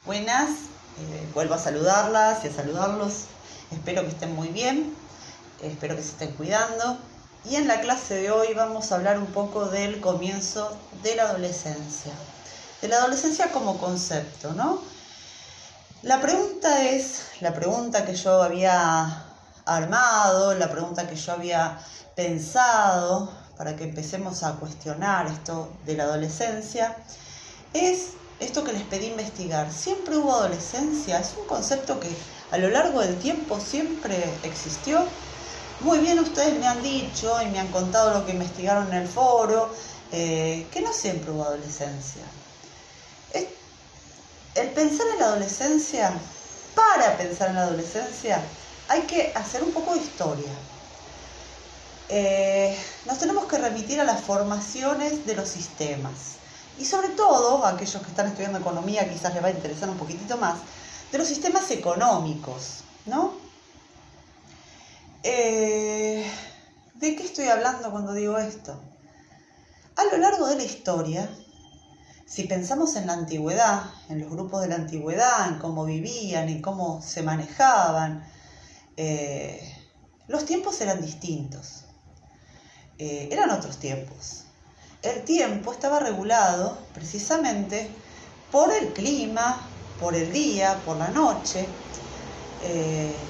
Buenas, vuelvo a saludarlas y a saludarlos. Espero que estén muy bien, espero que se estén cuidando. Y en la clase de hoy vamos a hablar un poco del comienzo de la adolescencia. De la adolescencia como concepto, ¿no? La pregunta que yo había armado, la pregunta que yo había pensado para que empecemos a cuestionar esto de la adolescencia, es esto que les pedí investigar. ¿Siempre hubo adolescencia? ¿Es un concepto que a lo largo del tiempo siempre existió? Muy bien, ustedes me han dicho y me han contado lo que investigaron en el foro, que no siempre hubo adolescencia. El pensar en la adolescencia, para pensar en la adolescencia, hay que hacer un poco de historia. Nos tenemos que remitir a las formaciones de los sistemas. Y sobre todo, a aquellos que están estudiando economía quizás les va a interesar un poquitito más, de los sistemas económicos, ¿no? ¿De qué estoy hablando cuando digo esto? A lo largo de la historia, si pensamos en la antigüedad, en los grupos de la antigüedad, en cómo vivían, en cómo se manejaban, los tiempos eran distintos. Eran otros tiempos. El tiempo estaba regulado precisamente por el clima, por el día, por la noche.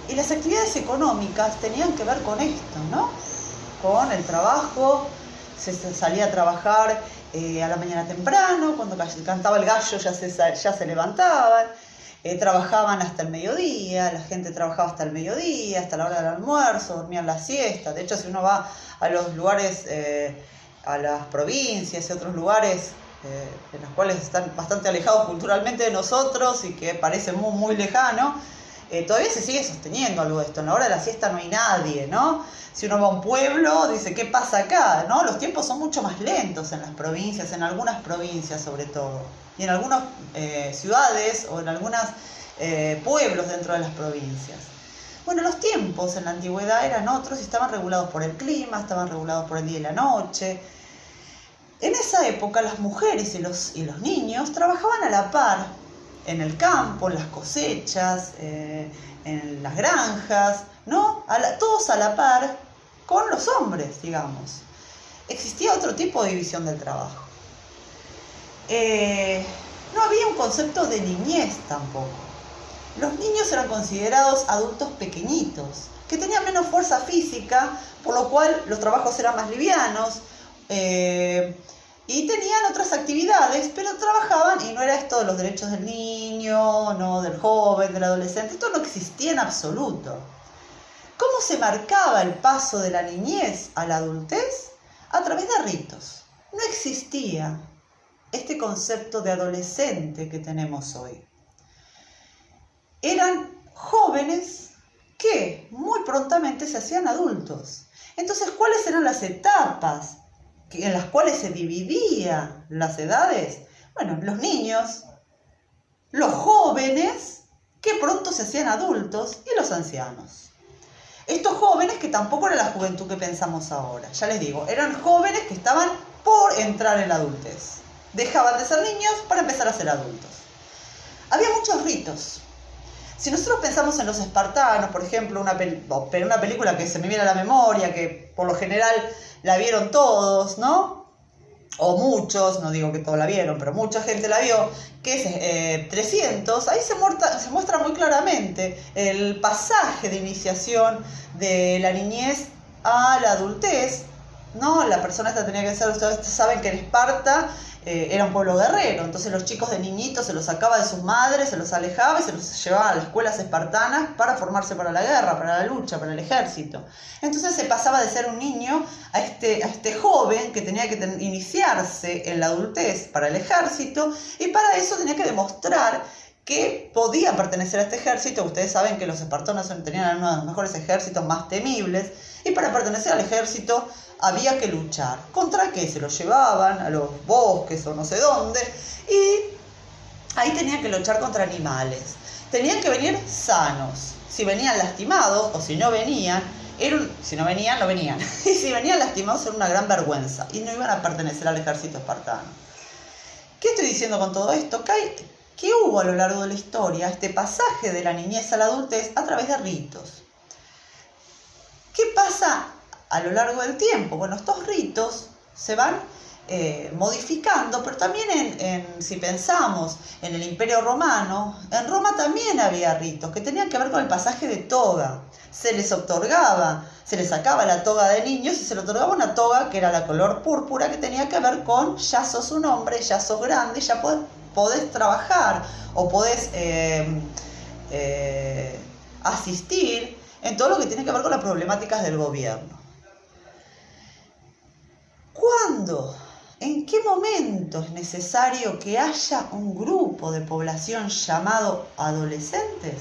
Y las actividades económicas tenían que ver con esto, ¿no? Con el trabajo. Se salía a trabajar a la mañana temprano, cuando cantaba el gallo ya se levantaban. Trabajaban hasta el mediodía, la gente trabajaba hasta el mediodía, hasta la hora del almuerzo, dormían la siesta. De hecho, si uno va a los lugares, a las provincias y otros lugares en los cuales están bastante alejados culturalmente de nosotros y que parecen muy, muy lejanos, todavía se sigue sosteniendo algo de esto. En la hora de la siesta no hay nadie, ¿no? Si uno va a un pueblo, dice, ¿qué pasa acá? ¿No? Los tiempos son mucho más lentos en las provincias, en algunas provincias sobre todo, y en algunas ciudades o en algunos pueblos dentro de las provincias. Bueno, los tiempos en la antigüedad eran otros y estaban regulados por el clima, estaban regulados por el día y la noche. En esa época las mujeres y los niños trabajaban a la par en el campo, en las cosechas, en las granjas, ¿no? Todos a la par con los hombres, digamos. Existía otro tipo de división del trabajo. No había un concepto de niñez tampoco. Los niños eran considerados adultos pequeñitos, que tenían menos fuerza física, por lo cual los trabajos eran más livianos, y tenían otras actividades, pero trabajaban, y no era esto de los derechos del niño, no del joven, del adolescente, esto no existía en absoluto. ¿Cómo se marcaba el paso de la niñez a la adultez? A través de ritos. No existía este concepto de adolescente que tenemos hoy. Eran jóvenes que muy prontamente se hacían adultos. Entonces, ¿cuáles eran las etapas en las cuales se dividían las edades? Bueno, los niños, los jóvenes que pronto se hacían adultos y los ancianos. Estos jóvenes que tampoco era la juventud que pensamos ahora, ya les digo, eran jóvenes que estaban por entrar en la adultez. Dejaban de ser niños para empezar a ser adultos. Había muchos ritos. Si nosotros pensamos en los espartanos, por ejemplo, una película que se me viene a la memoria, que por lo general la vieron todos, ¿no? O muchos, no digo que todos la vieron, pero mucha gente la vio, que es 300, ahí se muestra muy claramente el pasaje de iniciación de la niñez a la adultez, ¿no? La persona esta tenía que ser, ustedes saben que en Esparta era un pueblo guerrero, entonces los chicos de niñitos se los sacaba de sus madres, se los alejaba y se los llevaba a las escuelas espartanas para formarse para la guerra, para la lucha, para el ejército. Entonces se pasaba de ser un niño a este joven que tenía que iniciarse en la adultez para el ejército, y para eso tenía que demostrar que podía pertenecer a este ejército. Ustedes saben que los espartanos tenían uno de los mejores ejércitos más temibles, y para pertenecer al ejército había que luchar. ¿Contra qué? Se los llevaban a los bosques o no sé dónde, y ahí tenían que luchar contra animales. Tenían que venir sanos. Si venían lastimados, o si no venían, no venían. Y si venían lastimados era una gran vergüenza, y no iban a pertenecer al ejército espartano. ¿Qué estoy diciendo con todo esto? Que hay que hubo a lo largo de la historia este pasaje de la niñez a la adultez a través de ritos. ¿Qué pasa a lo largo del tiempo? Bueno, estos ritos se van modificando, pero también si pensamos en el Imperio Romano, en Roma también había ritos que tenían que ver con el pasaje de toga. Se les otorgaba, se les sacaba la toga de niños y se les otorgaba una toga que era la color púrpura, que tenía que ver con ya sos un hombre, ya sos grande, ya podés trabajar o podés asistir en todo lo que tiene que ver con las problemáticas del gobierno. ¿Cuándo? ¿En qué momento es necesario que haya un grupo de población llamado adolescentes?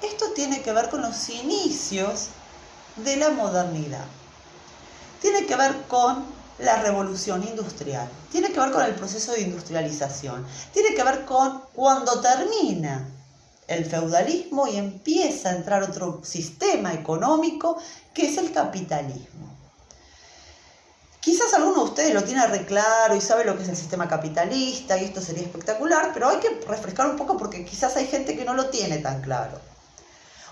Esto tiene que ver con los inicios de la modernidad. Tiene que ver con la revolución industrial. Tiene que ver con el proceso de industrialización. Tiene que ver con cuando termina el feudalismo y empieza a entrar otro sistema económico que es el capitalismo. Quizás alguno de ustedes lo tiene re claro y sabe lo que es el sistema capitalista y esto sería espectacular, pero hay que refrescar un poco porque quizás hay gente que no lo tiene tan claro.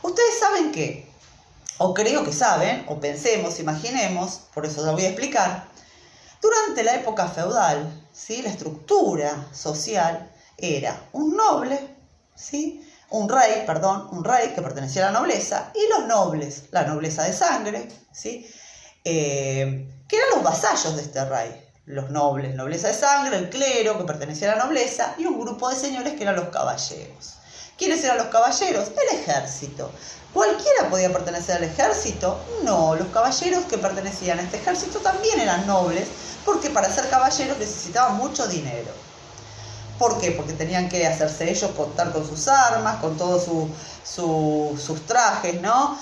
Ustedes saben que, o creo que saben, o pensemos, imaginemos, por eso lo voy a explicar, durante la época feudal, ¿sí? La estructura social era un noble, ¿sí? un rey que pertenecía a la nobleza, y los nobles, la nobleza de sangre, ¿sí? Que eran los vasallos de este rey, los nobles, nobleza de sangre, el clero que pertenecía a la nobleza y un grupo de señores que eran los caballeros. ¿Quiénes eran los caballeros? El ejército. ¿Cualquiera podía pertenecer al ejército? No, los caballeros que pertenecían a este ejército también eran nobles, porque para ser caballeros necesitaban mucho dinero. ¿Por qué? Porque tenían que hacerse ellos, contar con sus armas, con todos sus trajes, ¿no?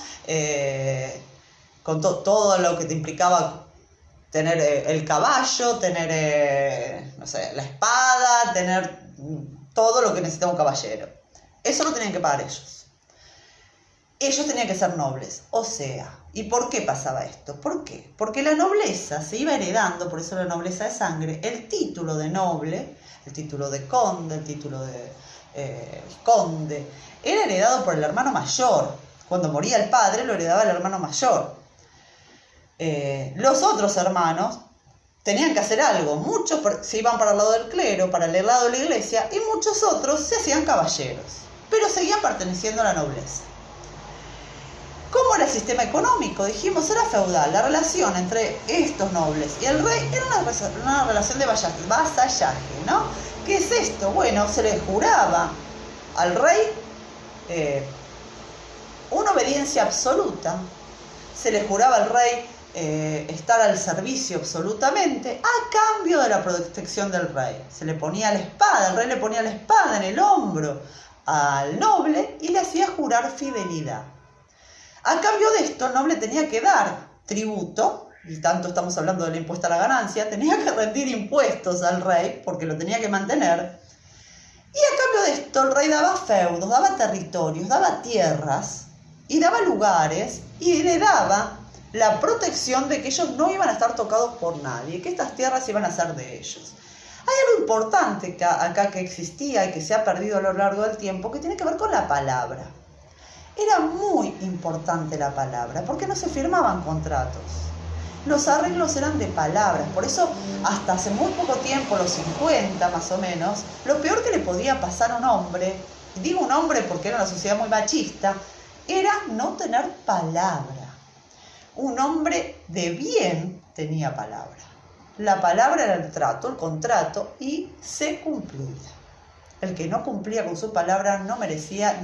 Con todo lo que te implicaba tener el caballo, tener, no sé, la espada, tener todo lo que necesitaba un caballero. Eso lo tenían que pagar ellos. Ellos tenían que ser nobles. O sea, ¿y por qué pasaba esto? ¿Por qué? Porque la nobleza se iba heredando, por eso la nobleza de sangre, el título de noble, el título de conde, el título de vizconde, era heredado por el hermano mayor. Cuando moría el padre, lo heredaba el hermano mayor. Los otros hermanos tenían que hacer algo. Muchos se iban para el lado del clero, para el lado de la iglesia, y muchos otros se hacían caballeros, pero seguían perteneciendo a la nobleza. ¿Cómo era el sistema económico? Dijimos, era feudal. La relación entre estos nobles y el rey era una relación de vasallaje, ¿no? ¿Qué es esto? Bueno, se le juraba al rey una obediencia absoluta. Se le juraba al rey estar al servicio absolutamente a cambio de la protección del rey. Se le ponía la espada, el rey le ponía la espada en el hombro al noble y le hacía jurar fidelidad. A cambio de esto, el noble tenía que dar tributo, y tanto estamos hablando del impuesto a la ganancia, tenía que rendir impuestos al rey porque lo tenía que mantener. Y a cambio de esto, el rey daba feudos, daba territorios, daba tierras y daba lugares y le daba la protección de que ellos no iban a estar tocados por nadie, que estas tierras iban a ser de ellos. Hay algo importante acá que existía y que se ha perdido a lo largo del tiempo, que tiene que ver con la palabra. Era muy importante la palabra, porque no se firmaban contratos. Los arreglos eran de palabras, por eso hasta hace muy poco tiempo, los 50 más o menos, lo peor que le podía pasar a un hombre, digo un hombre porque era una sociedad muy machista, era no tener palabra. Un hombre de bien tenía palabra. La palabra era el trato, el contrato, y se cumplía. El que no cumplía con su palabra no merecía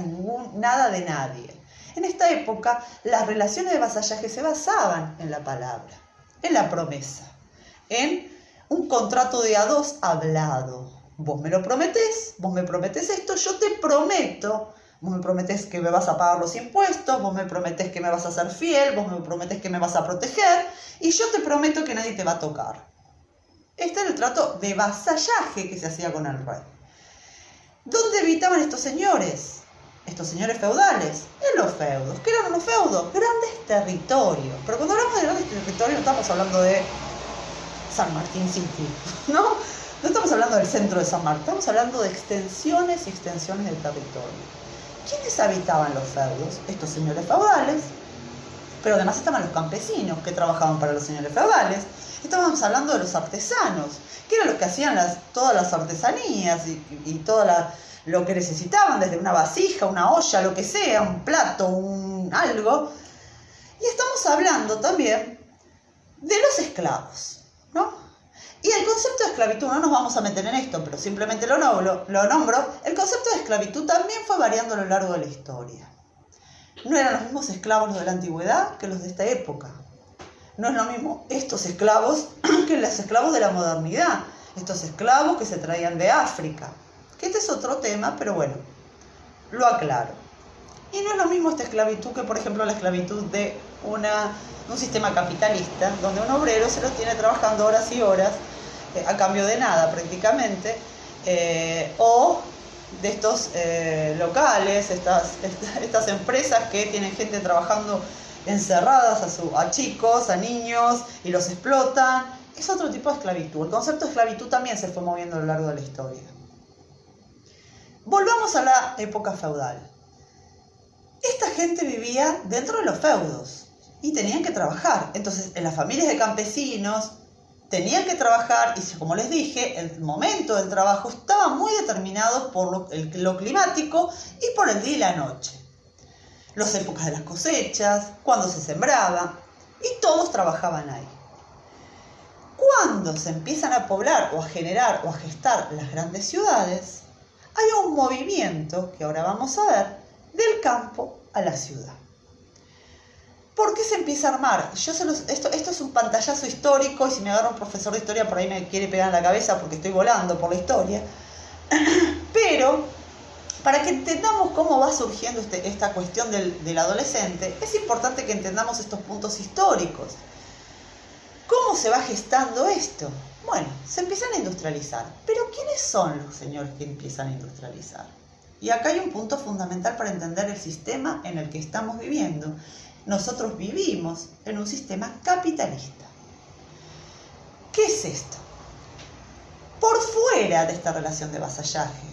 nada de nadie. En esta época, las relaciones de vasallaje se basaban en la palabra, en la promesa, en un contrato de a dos hablado. Vos me lo prometés, vos me prometés esto, yo te prometo. Vos me prometés que me vas a pagar los impuestos, vos me prometés que me vas a ser fiel, vos me prometés que me vas a proteger, y yo te prometo que nadie te va a tocar. Este era el trato de vasallaje que se hacía con el rey. ¿Dónde habitaban estos señores feudales? En los feudos. ¿Qué eran los feudos? Grandes territorios. Pero cuando hablamos de grandes territorios no estamos hablando de San Martín City, ¿no? No estamos hablando del centro de San Marcos, estamos hablando de extensiones y extensiones del territorio. ¿Quiénes habitaban los feudos? Estos señores feudales, pero además estaban los campesinos que trabajaban para los señores feudales. Estábamos hablando de los artesanos, que eran los que hacían todas las artesanías y todo lo que necesitaban, desde una vasija, una olla, lo que sea, un plato, algo. Y estamos hablando también de los esclavos, ¿no? Y el concepto de esclavitud, no nos vamos a meter en esto, pero simplemente lo nombro, el concepto de esclavitud también fue variando a lo largo de la historia. No eran los mismos esclavos los de la antigüedad que los de esta época. No es lo mismo estos esclavos que los esclavos de la modernidad, estos esclavos que se traían de África, que este es otro tema, pero bueno, lo aclaro. Y no es lo mismo esta esclavitud que, por ejemplo, la esclavitud de un sistema capitalista, donde un obrero se lo tiene trabajando horas y horas, a cambio de nada prácticamente, o de estos locales, estas empresas que tienen gente trabajando encerradas a chicos, a niños, y los explotan. Es otro tipo de esclavitud. El concepto de esclavitud también se fue moviendo a lo largo de la historia. Volvamos a la época feudal. Esta gente vivía dentro de los feudos y tenían que trabajar. Entonces, en las familias de campesinos tenían que trabajar y, como les dije, el momento del trabajo estaba muy determinado por lo climático y por el día y la noche. Las épocas de las cosechas, cuando se sembraba, y todos trabajaban ahí. Cuando se empiezan a poblar o a generar o a gestar las grandes ciudades, hay un movimiento, que ahora vamos a ver, del campo a la ciudad. ¿Por qué se empieza a armar? Esto es un pantallazo histórico, y si me agarra un profesor de historia por ahí me quiere pegar en la cabeza porque estoy volando por la historia. Pero, para que entendamos cómo va surgiendo esta cuestión del adolescente, es importante que entendamos estos puntos históricos. ¿Cómo se va gestando esto? Bueno, se empiezan a industrializar. Pero ¿quiénes son los señores que empiezan a industrializar? Y acá hay un punto fundamental para entender el sistema en el que estamos viviendo. Nosotros vivimos en un sistema capitalista. ¿Qué es esto? Por fuera de esta relación de vasallaje,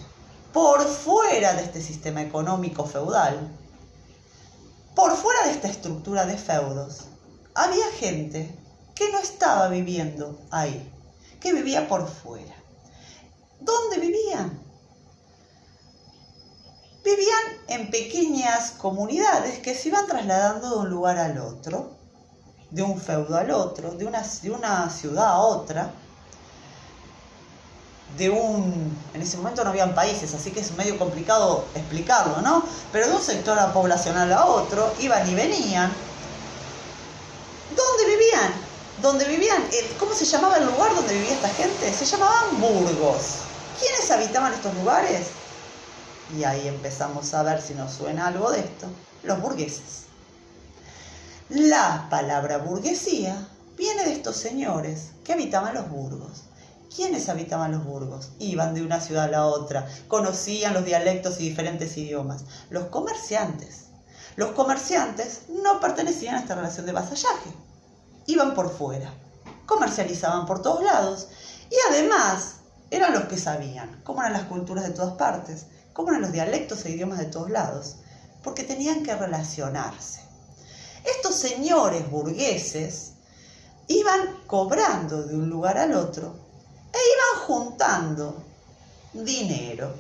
por fuera de este sistema económico feudal, por fuera de esta estructura de feudos, había gente que no estaba viviendo ahí, que vivía por fuera. ¿Dónde vivían? Vivían en pequeñas comunidades que se iban trasladando de un lugar al otro, de un feudo al otro, de una ciudad a otra, en ese momento no habían países, así que es medio complicado explicarlo, ¿no? Pero de un sector poblacional a otro, iban y venían. ¿Dónde vivían? ¿Dónde vivían? ¿Cómo se llamaba el lugar donde vivía esta gente? Se llamaban burgos. ¿Quiénes habitaban estos lugares? Y ahí empezamos a ver si nos suena algo de esto. Los burgueses. La palabra burguesía viene de estos señores que habitaban los burgos. ¿Quiénes habitaban los burgos? Iban de una ciudad a la otra, conocían los dialectos y diferentes idiomas. Los comerciantes. Los comerciantes no pertenecían a esta relación de vasallaje. Iban por fuera, comercializaban por todos lados y además eran los que sabían cómo eran las culturas de todas partes, cómo eran los dialectos e idiomas de todos lados, porque tenían que relacionarse. Estos señores burgueses iban cobrando de un lugar al otro e iban juntando dinero.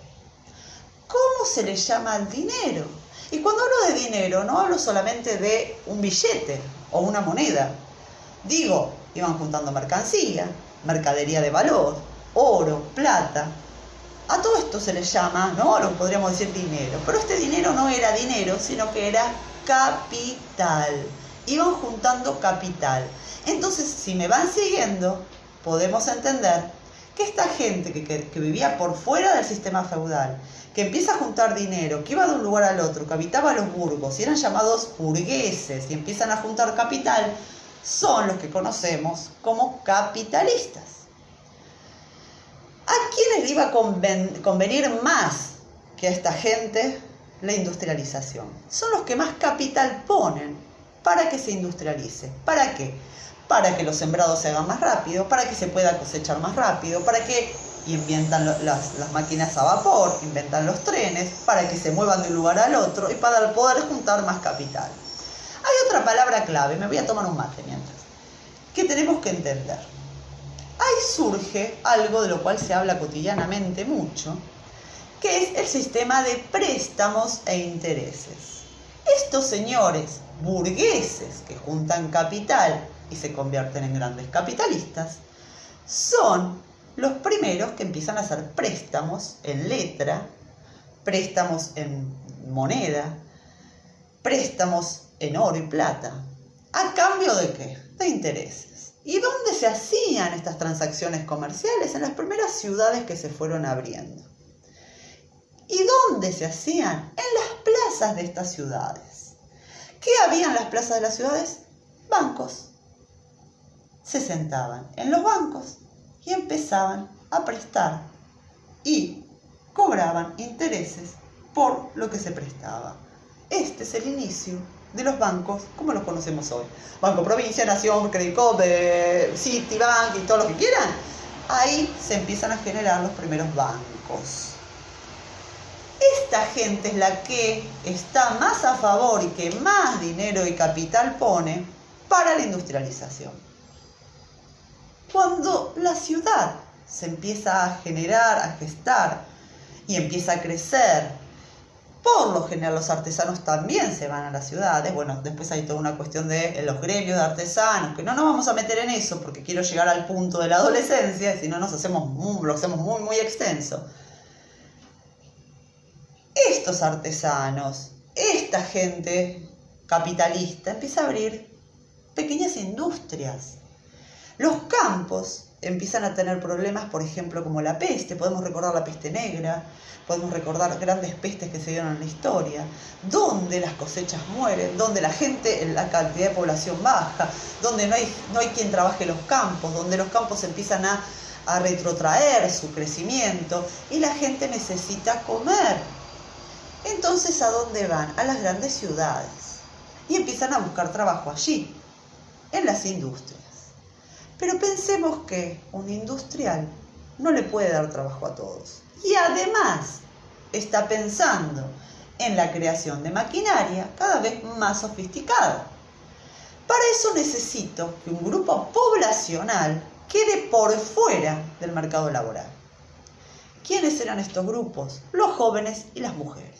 ¿Cómo se le llama al dinero? Y cuando hablo de dinero, no hablo solamente de un billete o una moneda. Digo, iban juntando mercancía, mercadería de valor, oro, plata. A todo esto se le llama, ¿no? Lo podríamos decir dinero. Pero este dinero no era dinero, sino que era capital. Iban juntando capital. Entonces, si me van siguiendo, podemos entender que esta gente que vivía por fuera del sistema feudal, que empieza a juntar dinero, que iba de un lugar al otro, que habitaba los burgos y eran llamados burgueses y empiezan a juntar capital, son los que conocemos como capitalistas. ¿A quiénes le iba a convenir más que a esta gente la industrialización? Son los que más capital ponen para que se industrialice. ¿Para qué? Para que los sembrados se hagan más rápido, para que se pueda cosechar más rápido, para que y inventan las máquinas a vapor, inventan los trenes para que se muevan de un lugar al otro y para poder juntar más capital. Hay otra palabra clave, me voy a tomar un mate mientras, que tenemos que entender. Ahí surge algo de lo cual se habla cotidianamente mucho, que es el sistema de préstamos e intereses. Estos señores burgueses que juntan capital y se convierten en grandes capitalistas son los primeros que empiezan a hacer préstamos en letra, préstamos en moneda, préstamos en oro y plata. ¿A cambio de qué? De intereses. ¿Y dónde se hacían estas transacciones comerciales? En las primeras ciudades que se fueron abriendo. ¿Y dónde se hacían? En las plazas de estas ciudades. ¿Qué había en las plazas de las ciudades? Bancos. Se sentaban en los bancos y empezaban a prestar y cobraban intereses por lo que se prestaba. Este es el inicio de los bancos como los conocemos hoy. Banco Provincia, Nación, Credit Corp, Citibank y todo lo que quieran. Ahí se empiezan a generar los primeros bancos. Esta gente es la que está más a favor y que más dinero y capital pone para la industrialización. Cuando la ciudad se empieza a generar, a gestar y empieza a crecer, por lo general los artesanos también se van a las ciudades. Bueno, después hay toda una cuestión de los gremios de artesanos, que no nos vamos a meter en eso porque quiero llegar al punto de la adolescencia, si no lo hacemos muy extenso. Estos artesanos, esta gente capitalista empieza a abrir pequeñas industrias. Los campos empiezan a tener problemas, por ejemplo, como la peste. Podemos recordar la peste negra, podemos recordar grandes pestes que se dieron en la historia, donde las cosechas mueren, donde la cantidad de población baja, donde no hay quien trabaje los campos, donde los campos empiezan a retrotraer su crecimiento y la gente necesita comer. Entonces, ¿a dónde van? A las grandes ciudades y empiezan a buscar trabajo allí, en las industrias. Pero pensemos que un industrial no le puede dar trabajo a todos. Y además está pensando en la creación de maquinaria cada vez más sofisticada. Para eso necesito que un grupo poblacional quede por fuera del mercado laboral. ¿Quiénes eran estos grupos? Los jóvenes y las mujeres.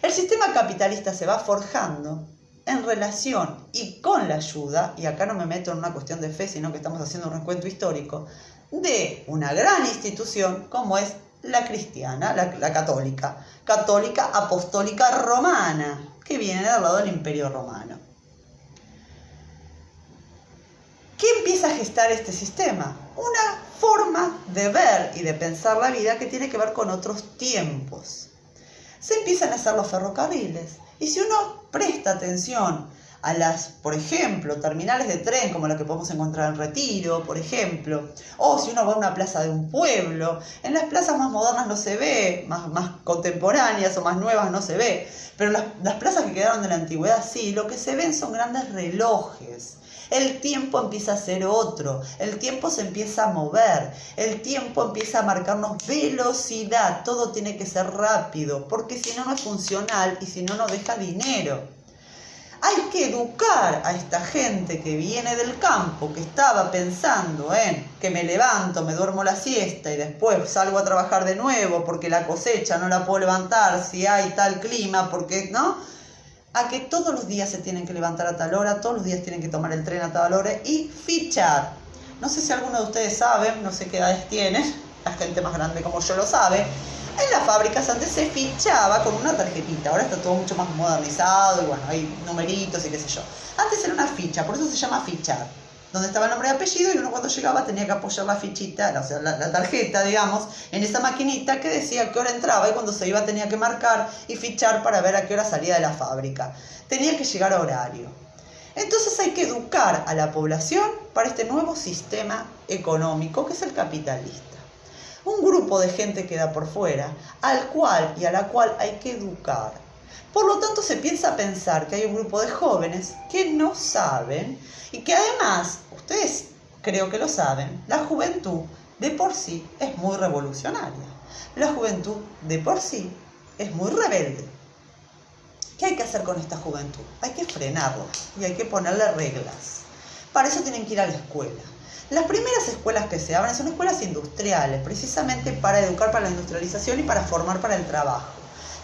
El sistema capitalista se va forjando en relación y con la ayuda, y acá no me meto en una cuestión de fe, sino que estamos haciendo un recuento histórico, de una gran institución como es la cristiana, la católica apostólica romana, que viene del lado del Imperio Romano. ¿Qué empieza a gestar este sistema? Una forma de ver y de pensar la vida que tiene que ver con otros tiempos. Se empiezan a hacer los ferrocarriles. Y si uno presta atención a las, por ejemplo, terminales de tren como la que podemos encontrar en Retiro, por ejemplo, o si uno va a una plaza de un pueblo, en las plazas más modernas no se ve, más contemporáneas o más nuevas no se ve, pero las plazas que quedaron de la antigüedad sí, lo que se ven son grandes relojes. El tiempo empieza a ser otro, el tiempo se empieza a mover, el tiempo empieza a marcarnos velocidad, todo tiene que ser rápido, porque si no, no es funcional y si no, no deja dinero. Hay que educar a esta gente que viene del campo, que estaba pensando en que me levanto, me duermo la siesta y después salgo a trabajar de nuevo porque la cosecha no la puedo levantar si hay tal clima, porque no, a que todos los días se tienen que levantar a tal hora, todos los días tienen que tomar el tren a tal hora y fichar. No sé si alguno de ustedes sabe, no sé qué edades tienen, la gente más grande como yo lo sabe. En las fábricas antes se fichaba con una tarjetita, ahora está todo mucho más modernizado y bueno, hay numeritos y qué sé yo. Antes era una ficha, por eso se llama fichar, donde estaba el nombre y apellido y uno cuando llegaba tenía que apoyar la fichita, o sea, la tarjeta, digamos, en esa maquinita que decía a qué hora entraba y cuando se iba tenía que marcar y fichar para ver a qué hora salía de la fábrica. Tenía que llegar a horario. Entonces hay que educar a la población para este nuevo sistema económico que es el capitalista. Un grupo de gente queda por fuera, al cual y a la cual hay que educar. Por lo tanto, se piensa pensar que hay un grupo de jóvenes que no saben y que además, ustedes creo que lo saben, la juventud de por sí es muy revolucionaria. La juventud de por sí es muy rebelde. ¿Qué hay que hacer con esta juventud? Hay que frenarla y hay que ponerle reglas. Para eso tienen que ir a la escuela. Las primeras escuelas que se abren son escuelas industriales, precisamente para educar para la industrialización y para formar para el trabajo.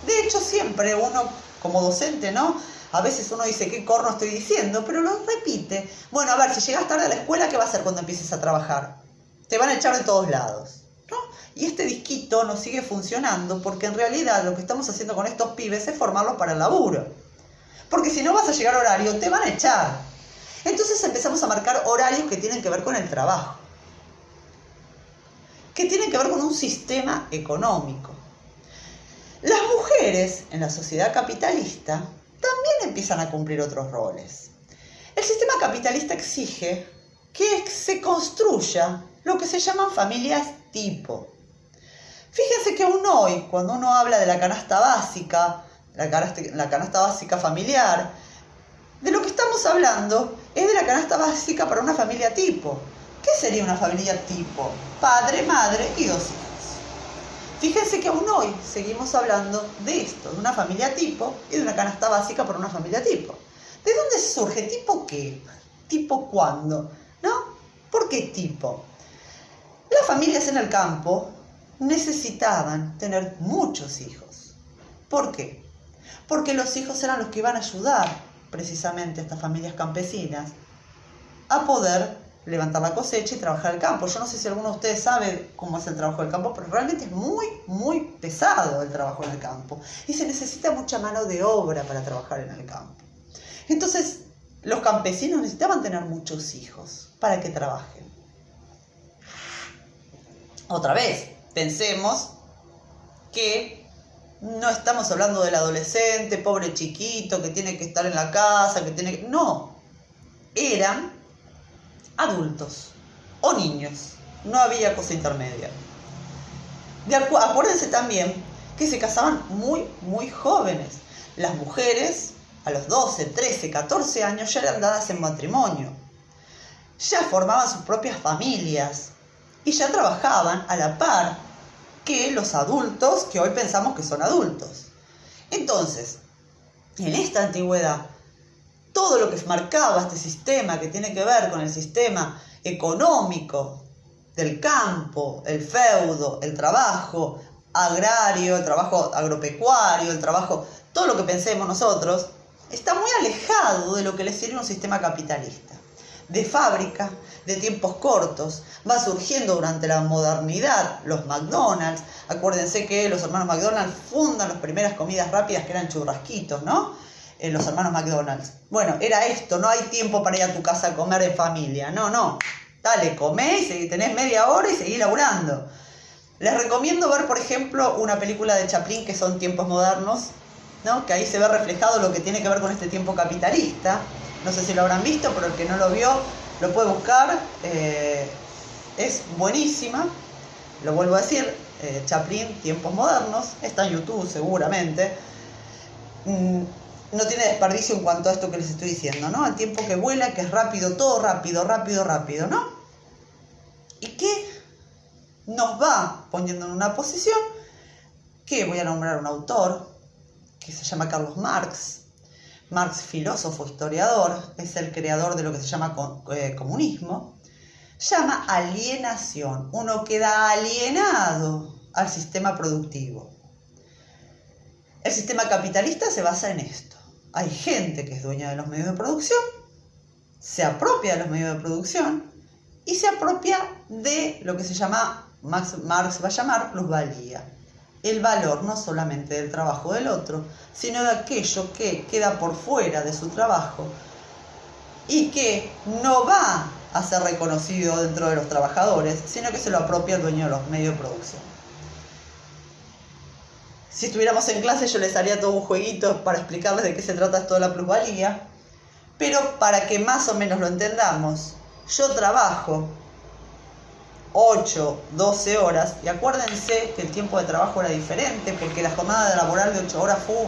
De hecho, siempre uno, como docente, ¿no? A veces uno dice, ¿qué corno estoy diciendo? Pero lo repite. Bueno, a ver, si llegas tarde a la escuela, ¿qué va a hacer cuando empieces a trabajar? Te van a echar de todos lados, ¿no? Y este disquito no sigue funcionando porque en realidad lo que estamos haciendo con estos pibes es formarlos para el laburo. Porque si no vas a llegar a horario, te van a echar. Entonces empezamos a marcar horarios que tienen que ver con el trabajo, que tienen que ver con un sistema económico. Las mujeres en la sociedad capitalista también empiezan a cumplir otros roles. El sistema capitalista exige que se construya lo que se llaman familias tipo. Fíjense que aún hoy, cuando uno habla de la canasta básica, la canasta básica familiar, de lo que estamos hablando es de la canasta básica para una familia tipo. ¿Qué sería una familia tipo? Padre, madre y 2 hijos. Fíjense que aún hoy seguimos hablando de esto, de una familia tipo y de una canasta básica para una familia tipo. ¿De dónde surge? ¿Tipo qué? ¿Tipo cuándo? ¿No? ¿Por qué tipo? Las familias en el campo necesitaban tener muchos hijos. ¿Por qué? Porque los hijos eran los que iban a ayudar precisamente a estas familias campesinas a poder levantar la cosecha y trabajar el campo. Yo no sé si alguno de ustedes sabe cómo es el trabajo del campo, pero realmente es muy, muy pesado el trabajo en el campo. Y se necesita mucha mano de obra para trabajar en el campo. Entonces, los campesinos necesitaban tener muchos hijos para que trabajen. Otra vez, pensemos que no estamos hablando del adolescente, pobre chiquito, que tiene que estar en la casa, que tiene que... No, eran adultos o niños, no había cosa intermedia. Acuérdense también que se casaban muy, muy jóvenes. Las mujeres a los 12, 13, 14 años ya eran dadas en matrimonio, ya formaban sus propias familias y ya trabajaban a la par que los adultos que hoy pensamos que son adultos. Entonces, en esta antigüedad, todo lo que marcaba este sistema que tiene que ver con el sistema económico del campo, el feudo, el trabajo agrario, el trabajo agropecuario, el trabajo, todo lo que pensemos nosotros, está muy alejado de lo que le sería un sistema capitalista. De fábrica, de tiempos cortos, va surgiendo durante la modernidad los McDonald's. Acuérdense que los hermanos McDonald's fundan las primeras comidas rápidas que eran churrasquitos, ¿no? Los hermanos McDonald's. Bueno, era esto, no hay tiempo para ir a tu casa a comer en familia. No. Dale, comé y tenés media hora y seguí laburando. Les recomiendo ver, por ejemplo, una película de Chaplin que son Tiempos Modernos, ¿no? Que ahí se ve reflejado lo que tiene que ver con este tiempo capitalista. No sé si lo habrán visto, pero el que no lo vio lo puede buscar. Es buenísima. Lo vuelvo a decir, Chaplin, Tiempos Modernos. Está en YouTube seguramente. No tiene desperdicio en cuanto a esto que les estoy diciendo, ¿no? El tiempo que vuela, que es rápido, todo rápido, ¿no? Y que nos va poniendo en una posición que voy a nombrar un autor que se llama Carlos Marx. Marx, filósofo, historiador, es el creador de lo que se llama comunismo. Llama alienación. Uno queda alienado al sistema productivo. El sistema capitalista se basa en esto. Hay gente que es dueña de los medios de producción, se apropia de los medios de producción y se apropia de lo que se llama, Marx va a llamar plusvalía. El valor no solamente del trabajo del otro, sino de aquello que queda por fuera de su trabajo y que no va a ser reconocido dentro de los trabajadores, sino que se lo apropia el dueño de los medios de producción. Si estuviéramos en clase yo les haría todo un jueguito para explicarles de qué se trata esto de la plusvalía, pero para que más o menos lo entendamos, yo trabajo 8, 12 horas, y acuérdense que el tiempo de trabajo era diferente, porque la jornada laboral de 8 horas fue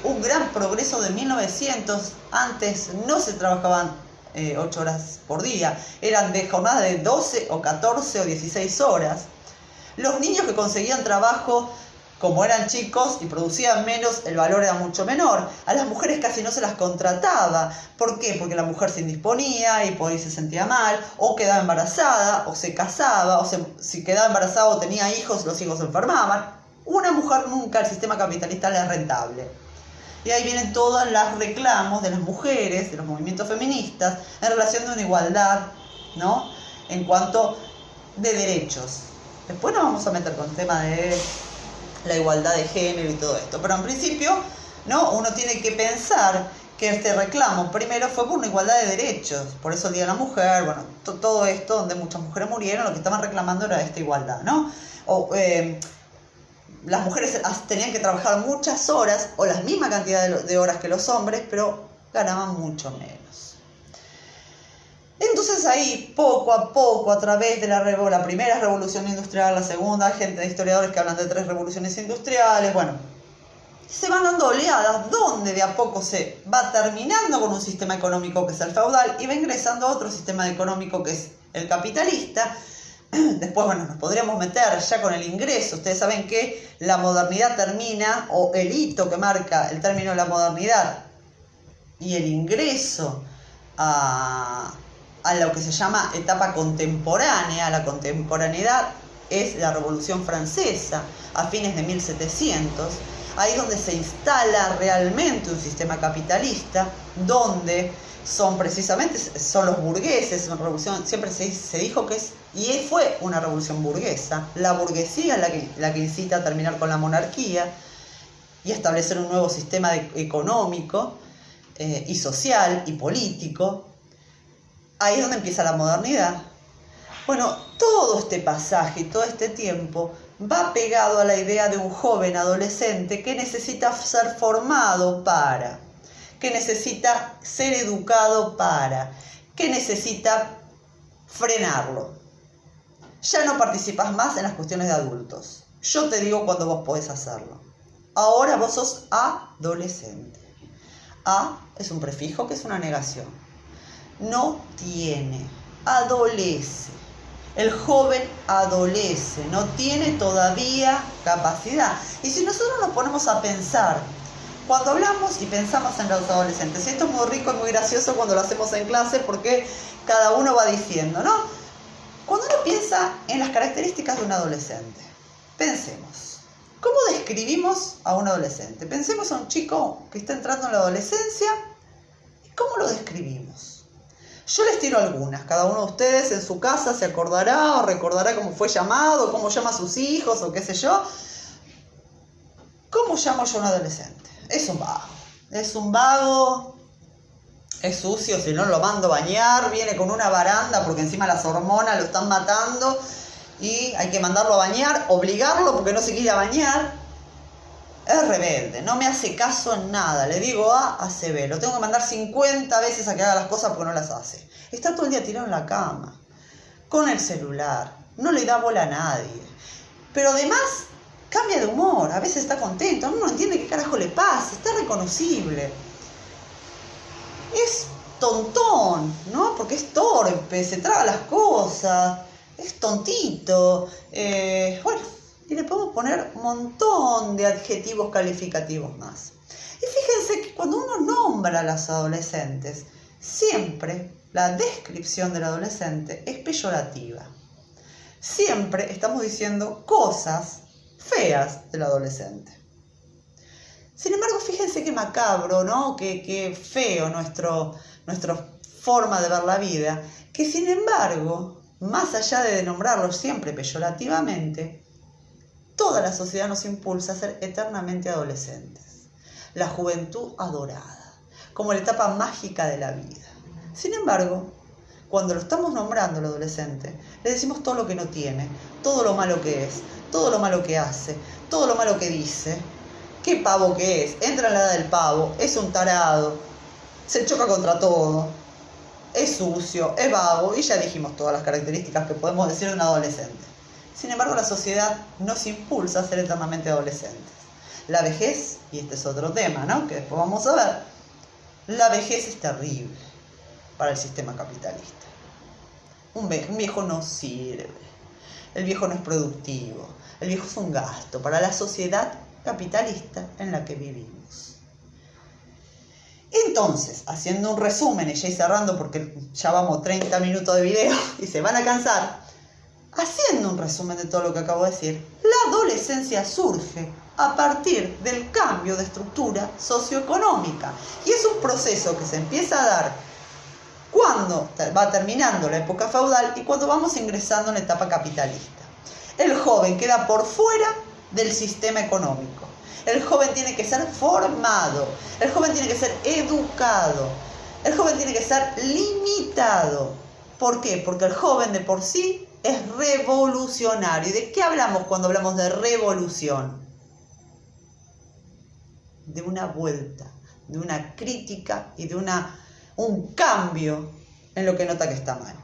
un gran progreso de 1900. Antes no se trabajaban 8 horas por día, eran de jornadas de 12 o 14 o 16 horas. Los niños que conseguían trabajo, como eran chicos y producían menos, el valor era mucho menor. A las mujeres casi no se las contrataba. ¿Por qué? Porque la mujer se indisponía y por ahí se sentía mal, o quedaba embarazada, o se casaba, si quedaba embarazada o tenía hijos, los hijos se enfermaban. Una mujer nunca el sistema capitalista le es rentable. Y ahí vienen todos los reclamos de las mujeres, de los movimientos feministas, en relación de una igualdad, ¿no? En cuanto de derechos. Después nos vamos a meter con el tema de la igualdad de género y todo esto. Pero en principio, ¿no? Uno tiene que pensar que este reclamo primero fue por una igualdad de derechos. Por eso el Día de la Mujer, bueno, todo esto donde muchas mujeres murieron, lo que estaban reclamando era esta igualdad, ¿no? Las mujeres tenían que trabajar muchas horas o la misma cantidad de horas que los hombres, pero ganaban mucho menos. Entonces ahí, poco a poco, a través de la primera revolución industrial, la segunda, hay gente de historiadores que hablan de 3 revoluciones industriales, bueno, se van dando oleadas donde de a poco se va terminando con un sistema económico que es el feudal y va ingresando a otro sistema económico que es el capitalista. Después, bueno, nos podríamos meter ya con el ingreso. Ustedes saben que la modernidad termina, o el hito que marca el término de la modernidad y el ingreso a lo que se llama etapa contemporánea. La contemporaneidad es la Revolución Francesa a fines de 1700. Ahí donde se instala realmente un sistema capitalista, donde son los burgueses. Una revolución, siempre se dijo que es, y fue una revolución burguesa. La burguesía es la que incita a terminar con la monarquía y establecer un nuevo sistema económico y social y político. Ahí es donde empieza la modernidad. Bueno, todo este pasaje, todo este tiempo va pegado a la idea de un joven adolescente que necesita ser formado para, que necesita ser educado para, que necesita frenarlo. Ya no participas más en las cuestiones de adultos. Yo te digo cuando vos podés hacerlo. Ahora vos sos adolescente. A es un prefijo que es una negación. No tiene, adolece. El joven adolece, no tiene todavía capacidad. Y si nosotros nos ponemos a pensar, cuando hablamos y pensamos en los adolescentes, y esto es muy rico y muy gracioso cuando lo hacemos en clase porque cada uno va diciendo, ¿no? Cuando uno piensa en las características de un adolescente, pensemos, ¿cómo describimos a un adolescente? Pensemos a un chico que está entrando en la adolescencia, ¿y cómo lo describimos? Yo les tiro algunas, cada uno de ustedes en su casa se acordará o recordará cómo fue llamado, cómo llama a sus hijos o qué sé yo. ¿Cómo llamo yo a un adolescente? Es un vago, es sucio, si no lo mando a bañar, viene con una baranda porque encima las hormonas lo están matando y hay que mandarlo a bañar, obligarlo porque no se quiere bañar. Es rebelde, no me hace caso en nada, le digo A, hace B, lo tengo que mandar 50 veces a que haga las cosas porque no las hace. Está todo el día tirado en la cama, con el celular, no le da bola a nadie. Pero además cambia de humor, a veces está contento, uno no entiende qué carajo le pasa, está reconocible. Es tontón, ¿no? Porque es torpe, se traga las cosas, es tontito, bueno. Y le podemos poner un montón de adjetivos calificativos más. Y fíjense que cuando uno nombra a los adolescentes, siempre la descripción del adolescente es peyorativa. Siempre estamos diciendo cosas feas del adolescente. Sin embargo, fíjense qué macabro, ¿no? Qué feo nuestra forma de ver la vida. Que sin embargo, más allá de nombrarlos siempre peyorativamente, toda la sociedad nos impulsa a ser eternamente adolescentes. La juventud adorada, como la etapa mágica de la vida. Sin embargo, cuando lo estamos nombrando al adolescente, le decimos todo lo que no tiene, todo lo malo que es, todo lo malo que hace, todo lo malo que dice. Qué pavo que es, entra en la edad del pavo, es un tarado, se choca contra todo, es sucio, es vago, y ya dijimos todas las características que podemos decir de un adolescente. Sin embargo, la sociedad nos impulsa a ser eternamente adolescentes. La vejez, y este es otro tema, ¿no? Que después vamos a ver, la vejez es terrible para el sistema capitalista. Un viejo no sirve, el viejo no es productivo, el viejo es un gasto para la sociedad capitalista en la que vivimos. Entonces, haciendo un resumen y ya cerrando porque ya vamos 30 minutos de video y se van a cansar, haciendo un resumen de todo lo que acabo de decir, la adolescencia surge a partir del cambio de estructura socioeconómica y es un proceso que se empieza a dar cuando va terminando la época feudal y cuando vamos ingresando en la etapa capitalista. El joven queda por fuera del sistema económico. El joven tiene que ser formado, el joven tiene que ser educado, el joven tiene que ser limitado. ¿Por qué? Porque el joven de por sí es revolucionario. ¿Y de qué hablamos cuando hablamos de revolución? De una vuelta, de una crítica y de un cambio en lo que nota que está mal.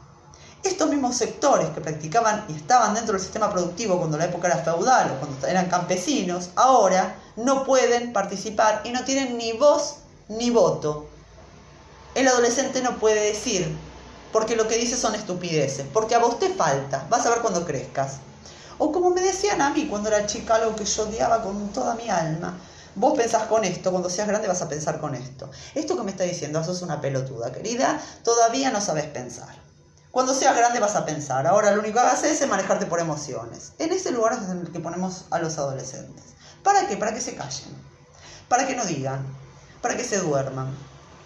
Estos mismos sectores que practicaban y estaban dentro del sistema productivo cuando la época era feudal o cuando eran campesinos, ahora no pueden participar y no tienen ni voz ni voto. El adolescente no puede decir, porque lo que dice son estupideces, porque a vos te falta, vas a ver cuando crezcas. O como me decían a mí cuando era chica, algo que yo odiaba con toda mi alma, vos pensás con esto, cuando seas grande vas a pensar con esto. Esto que me está diciendo, sos una pelotuda, querida, todavía no sabes pensar. Cuando seas grande vas a pensar, ahora lo único que haces es manejarte por emociones. En ese lugar es en el que ponemos a los adolescentes. ¿Para qué? Para que se callen, para que no digan, para que se duerman.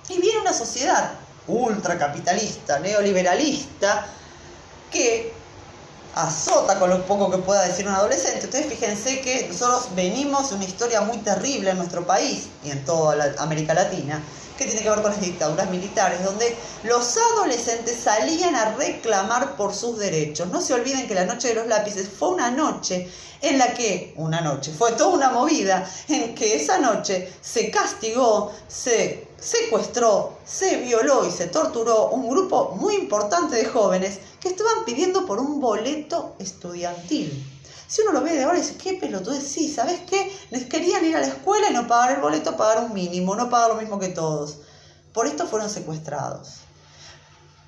Y viene una sociedad ultracapitalista, neoliberalista, que azota con lo poco que pueda decir un adolescente. Ustedes fíjense que nosotros venimos de una historia muy terrible en nuestro país y en toda América Latina, que tiene que ver con las dictaduras militares, donde los adolescentes salían a reclamar por sus derechos. No se olviden que la noche de los lápices fue una noche en la que, fue toda una movida, en que esa noche se castigó, se secuestró, se violó y se torturó un grupo muy importante de jóvenes que estaban pidiendo por un boleto estudiantil. Si uno lo ve de ahora y dice, qué pelotudez, sí, ¿sabes qué? Les querían ir a la escuela y no pagar el boleto, pagar un mínimo, no pagar lo mismo que todos. Por esto fueron secuestrados.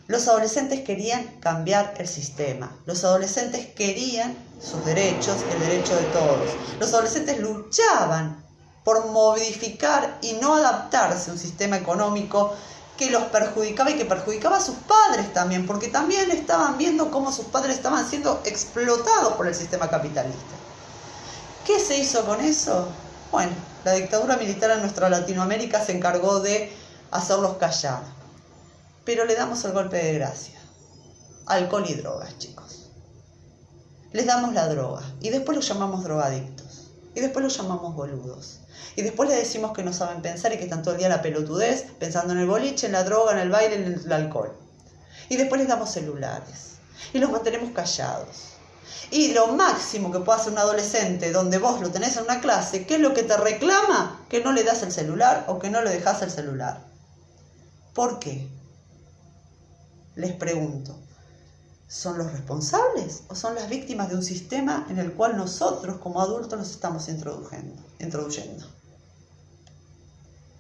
Los adolescentes querían cambiar el sistema. Los adolescentes querían sus derechos, el derecho de todos. Los adolescentes luchaban por modificar y no adaptarse a un sistema económico que los perjudicaba y que perjudicaba a sus padres también, porque también estaban viendo cómo sus padres estaban siendo explotados por el sistema capitalista. ¿Qué se hizo con eso? Bueno, la dictadura militar en nuestra Latinoamérica se encargó de hacerlos callar, pero le damos el golpe de gracia. Alcohol y drogas, chicos. Les damos la droga y después los llamamos drogadictos y después los llamamos boludos. Y después les decimos que no saben pensar y que están todo el día la pelotudez, pensando en el boliche, en la droga, en el baile, en el alcohol. Y después les damos celulares. Y los mantenemos callados. Y lo máximo que puede hacer un adolescente, donde vos lo tenés en una clase, ¿qué es lo que te reclama? Que no le das el celular o que no le dejás el celular. ¿Por qué? Les pregunto. ¿Son los responsables o son las víctimas de un sistema en el cual nosotros como adultos nos estamos introyendo?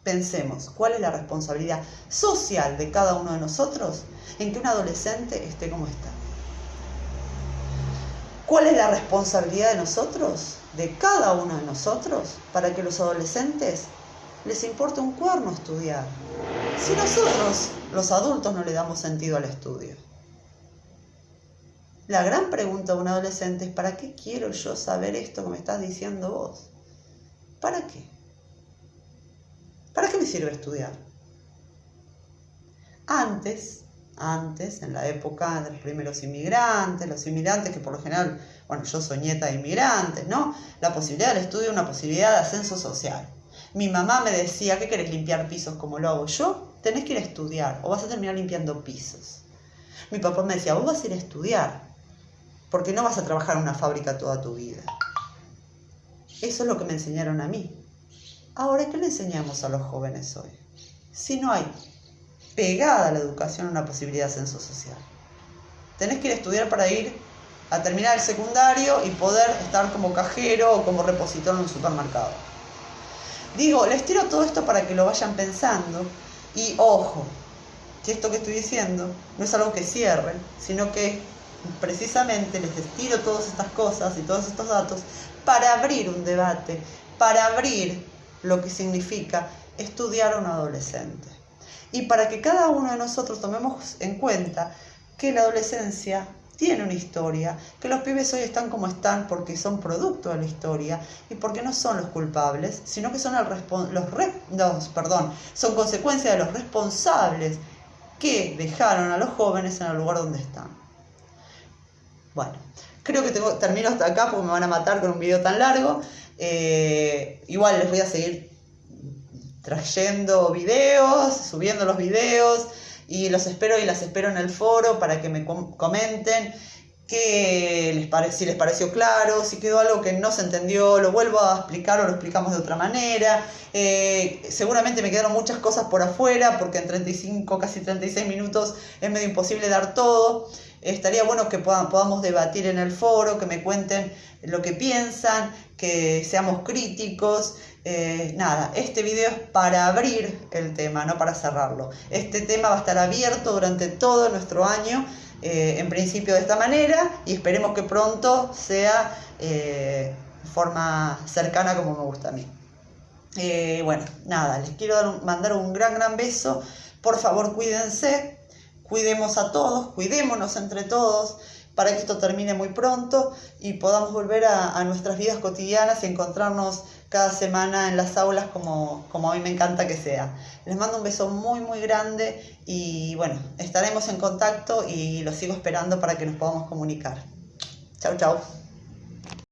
Pensemos, ¿cuál es la responsabilidad social de cada uno de nosotros en que un adolescente esté como está? ¿Cuál es la responsabilidad de nosotros, de cada uno de nosotros, para que los adolescentes les importe un cuerno estudiar? Si nosotros, los adultos, no le damos sentido al estudio. La gran pregunta de un adolescente es, ¿para qué quiero yo saber esto que me estás diciendo vos? ¿Para qué? ¿Para qué me sirve estudiar? Antes, en la época de los primeros inmigrantes, los inmigrantes que por lo general, bueno, yo soy nieta de inmigrantes, ¿no? La posibilidad del estudio es una posibilidad de ascenso social. Mi mamá me decía, ¿qué querés limpiar pisos como lo hago yo? Tenés que ir a estudiar o vas a terminar limpiando pisos. Mi papá me decía, vos vas a ir a estudiar porque no vas a trabajar en una fábrica toda tu vida. Eso es lo que me enseñaron a mí. Ahora, ¿qué le enseñamos a los jóvenes hoy? Si no hay pegada a la educación una posibilidad de ascenso social. Tenés que ir a estudiar para ir a terminar el secundario y poder estar como cajero o como repositor en un supermercado. Digo, les tiro todo esto para que lo vayan pensando y ojo, que esto que estoy diciendo no es algo que cierre, sino que precisamente les estiro todas estas cosas y todos estos datos para abrir un debate, para abrir lo que significa estudiar a un adolescente. Y para que cada uno de nosotros tomemos en cuenta que la adolescencia tiene una historia, que los pibes hoy están como están porque son producto de la historia y porque no son los culpables, sino que son son consecuencia de los responsables que dejaron a los jóvenes en el lugar donde están. Bueno, creo que termino hasta acá porque me van a matar con un video tan largo. Igual les voy a seguir trayendo videos, subiendo los videos, y los espero y las espero en el foro para que me comenten si les pareció claro, si quedó algo que no se entendió, lo vuelvo a explicar o lo explicamos de otra manera. Seguramente me quedaron muchas cosas por afuera porque en 35, casi 36 minutos es medio imposible dar todo. Estaría bueno que podamos debatir en el foro, que me cuenten lo que piensan, que seamos críticos. Nada, este video es para abrir el tema, no para cerrarlo. Este tema va a estar abierto durante todo nuestro año, en principio de esta manera, y esperemos que pronto sea de forma cercana como me gusta a mí. Bueno, nada, les quiero mandar un gran beso. Por favor, cuídense, cuidemos a todos, cuidémonos entre todos, para que esto termine muy pronto y podamos volver a nuestras vidas cotidianas y encontrarnos cada semana en las aulas como a mí me encanta que sea. Les mando un beso muy grande y bueno, estaremos en contacto y los sigo esperando para que nos podamos comunicar. Chau.